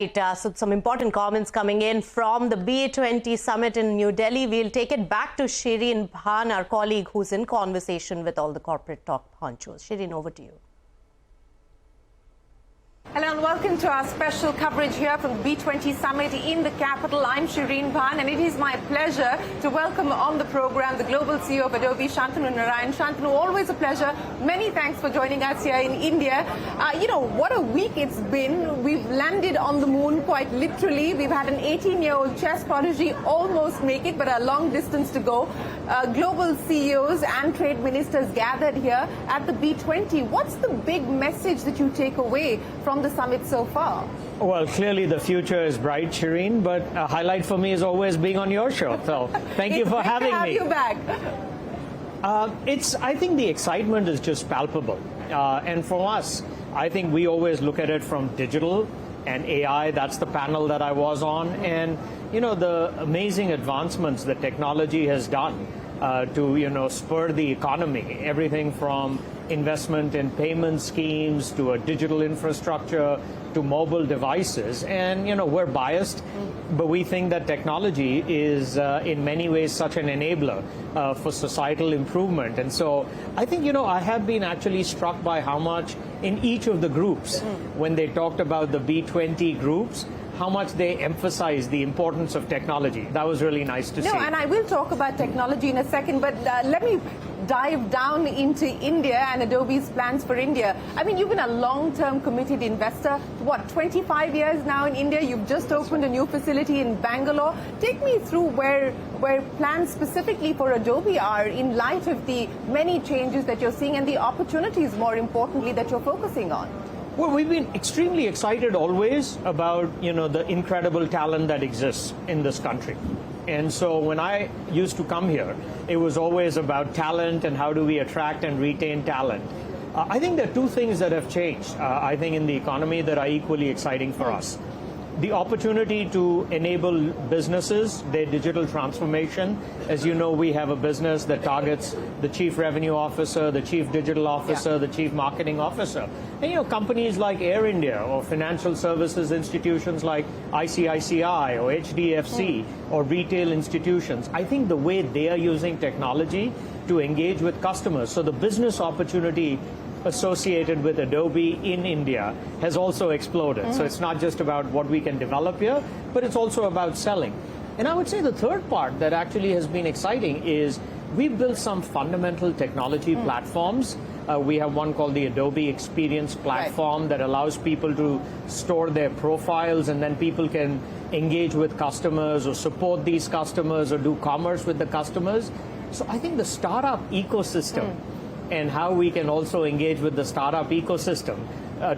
So some important comments coming in from the B20 Summit in New Delhi. We'll take it back to Shereen Bhan, our colleague who's in conversation with all the corporate top honchos. Shireen, over to you. Hello and welcome to our special coverage here from the B20 Summit in the capital. I'm Shereen Bhan and it is my pleasure to welcome on the program the Global CEO of Adobe, Shantanu Narayen. Shantanu, always a pleasure. Many thanks for joining us here in India. What a week it's been. We've landed on the moon quite literally. We've had an 18-year-old chess prodigy almost make it, but a long distance to go. Global CEOs and trade ministers gathered here at the B20. What's the big message that you take away from the summit so far? Well, clearly the future is bright, Shireen, but a highlight for me is always being on your show. So thank you for having me. It's great to have you back. I think the excitement is just palpable. And for us, I think we always look at it from digital and AI. That's the panel that I was on. And, the amazing advancements that technology has done to, spur the economy, everything from investment in payment schemes to a digital infrastructure to mobile devices. And, we're biased, but we think that technology is in many ways such an enabler for societal improvement. And so I think, I have been actually struck by how much in each of the groups, when they talked about the B20 groups, how much they emphasize the importance of technology. That was really nice to see. No, and I will talk about technology in a second, but let me dive down into India and Adobe's plans for India. I mean, you've been a long-term committed investor. 25 years now in India? You've just opened a new facility in Bangalore. Take me through where plans specifically for Adobe are in light of the many changes that you're seeing and the opportunities, more importantly, that you're focusing on. Well, we've been extremely excited always about, the incredible talent that exists in this country. And so when I used to come here, it was always about talent and how do we attract and retain talent. I think there are two things that have changed, I think, in the economy that are equally exciting for us. The opportunity to enable businesses, their digital transformation. As you know, we have a business that targets the chief revenue officer, the chief digital officer, the chief marketing officer. And, companies like Air India or financial services institutions like ICICI or HDFC or retail institutions, I think the way they are using technology to engage with customers. So the business opportunity associated with Adobe in India has also exploded. So it's not just about what we can develop here, but it's also about selling. And I would say the third part that actually has been exciting is we've built some fundamental technology platforms. We have one called the Adobe Experience Platform that allows people to store their profiles, and then people can engage with customers or support these customers or do commerce with the customers. So I think the startup ecosystem and how we can also engage with the startup ecosystem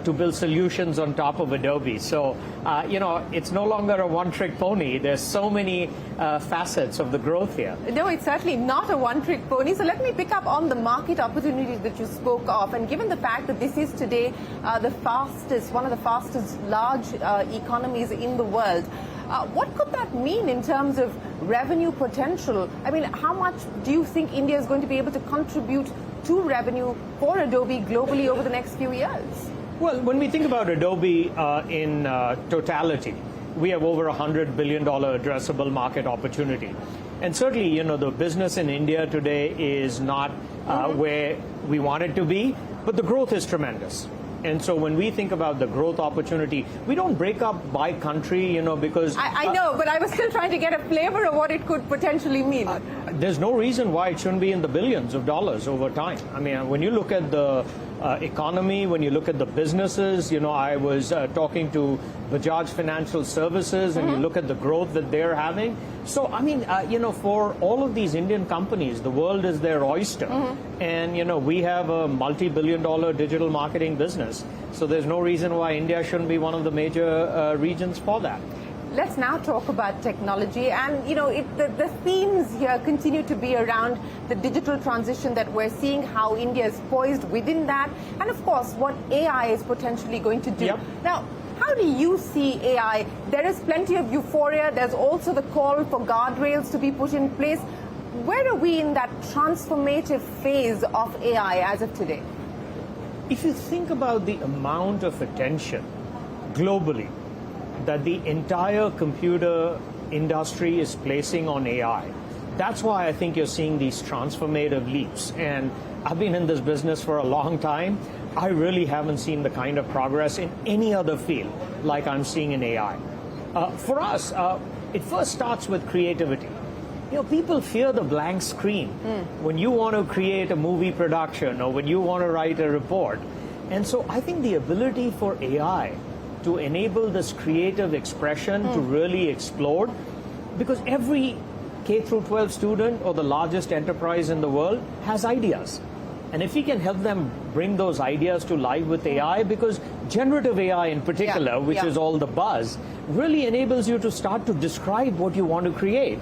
to build solutions on top of Adobe. So, it's no longer a one-trick pony. There's so many facets of the growth here. No, it's certainly not a one-trick pony. So let me pick up on the market opportunities that you spoke of. And given the fact that this is today one of the fastest large economies in the world, what could that mean in terms of revenue potential? I mean, how much do you think India is going to be able to contribute to revenue for Adobe globally over the next few years? Well, when we think about Adobe in totality, we have over $100 billion addressable market opportunity. And certainly, the business in India today is not where we want it to be, but the growth is tremendous. And so when we think about the growth opportunity, we don't break up by country, because... I know, but I was still trying to get a flavor of what it could potentially mean. There's no reason why it shouldn't be in the billions of dollars over time. I mean, when you look at the economy, when you look at the businesses, I was talking to Bajaj Financial Services, and you look at the growth that they're having. So, I mean, for all of these Indian companies, the world is their oyster. And, we have a multi-billion-dollar digital marketing business. So there's no reason why India shouldn't be one of the major regions for that. Let's now talk about technology, and the themes here continue to be around the digital transition that we're seeing, how India is poised within that, and of course what AI is potentially going to do. Now, how do you see AI? There is plenty of euphoria. There's also the call for guardrails to be put in place. Where are we in that transformative phase of AI as of today? If you think about the amount of attention globally that the entire computer industry is placing on AI. That's why I think you're seeing these transformative leaps. And I've been in this business for a long time. I really haven't seen the kind of progress in any other field like I'm seeing in AI. For us, it first starts with creativity. You know, people fear the blank screen when you want to create a movie production or when you want to write a report. And so I think the ability for AI to enable this creative expression to really explode, because every K through 12 student or the largest enterprise in the world has ideas. And if we can help them bring those ideas to life with AI, because generative AI in particular, which is all the buzz, really enables you to start to describe what you want to create.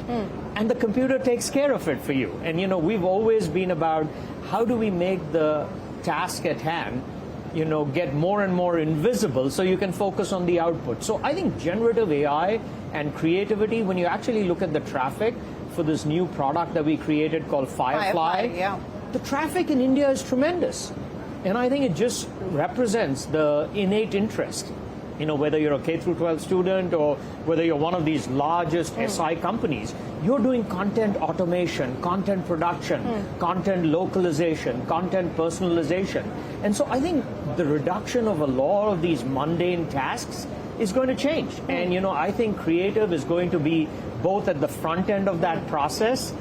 And the computer takes care of it for you. And, you know, we've always been about how do we make the task at hand, you know, get more and more invisible so you can focus on the output. So I think generative AI and creativity, when you actually look at the traffic for this new product that we created called Firefly, the traffic in India is tremendous. And I think it just represents the innate interest. You know, whether you're a K through 12 student or whether you're one of these largest SI companies, you're doing content automation, content production, content localization, content personalization. And so I think the reduction of a lot of these mundane tasks is going to change. And, you know, I think creative is going to be both at the front end of that process,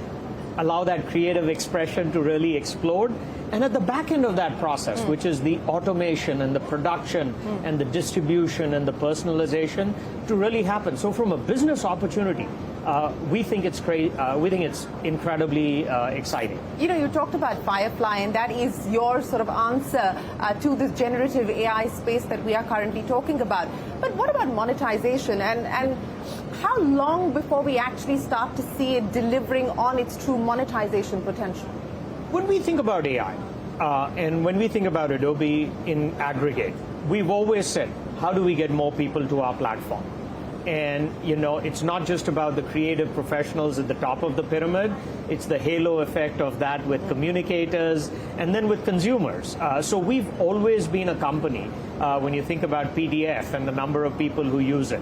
allow that creative expression to really explode, and at the back end of that process, which is the automation and the production and the distribution and the personalization to really happen. So from a business opportunity, we think it's incredibly exciting. You know, you talked about Firefly, and that is your sort of answer to this generative AI space that we are currently talking about. But what about monetization, and how long before we actually start to see it delivering on its true monetization potential? When we think about AI, and when we think about Adobe in aggregate, we've always said, how do we get more people to our platform? And, you know, it's not just about the creative professionals at the top of the pyramid. It's the halo effect of that with communicators and then with consumers. So we've always been a company, when you think about PDF and the number of people who use it.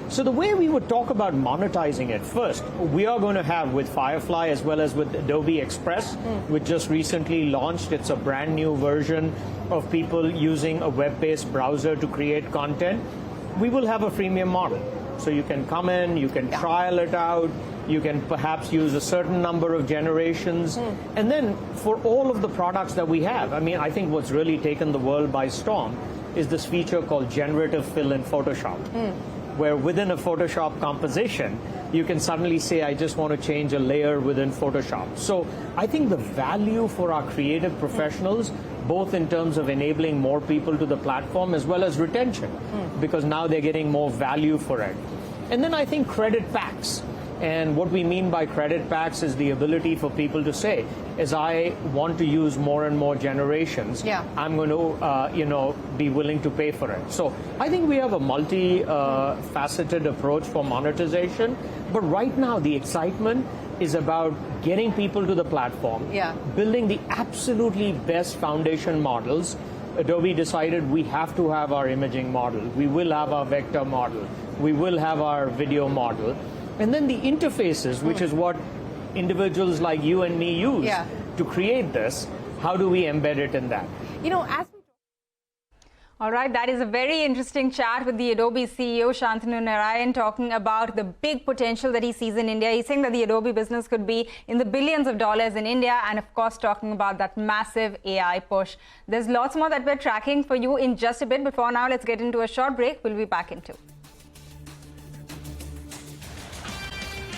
So the way we would talk about monetizing it, first, we are going to have with Firefly as well as with Adobe Express, which just recently launched. It's a brand new version of people using a web-based browser to create content. We will have a freemium model. So you can come in, you can trial it out, you can perhaps use a certain number of generations. And then for all of the products that we have, I mean, I think what's really taken the world by storm is this feature called generative fill in Photoshop, where within a Photoshop composition, you can suddenly say, I just want to change a layer within Photoshop. So I think the value for our creative professionals, both in terms of enabling more people to the platform as well as retention, because now they're getting more value for it. And then I think credit packs. And what we mean by credit packs is the ability for people to say, as I want to use more and more generations, I'm going to, you know, be willing to pay for it. So I think we have a multi-faceted approach for monetization. But right now, the excitement is about getting people to the platform, building the absolutely best foundation models. Adobe decided we have to have our imaging model. We will have our vector model. We will have our video model. And then the interfaces, which is what individuals like you and me use to create this, how do we embed it in that? You know, as all right, that is a very interesting chat with the Adobe CEO, Shantanu Narayen, talking about the big potential that he sees in India. He's saying that the Adobe business could be in the billions of dollars in India, and of course talking about that massive AI push. There's lots more that we're tracking for you in just a bit, but for now, let's get into a short break. We'll be back in 2.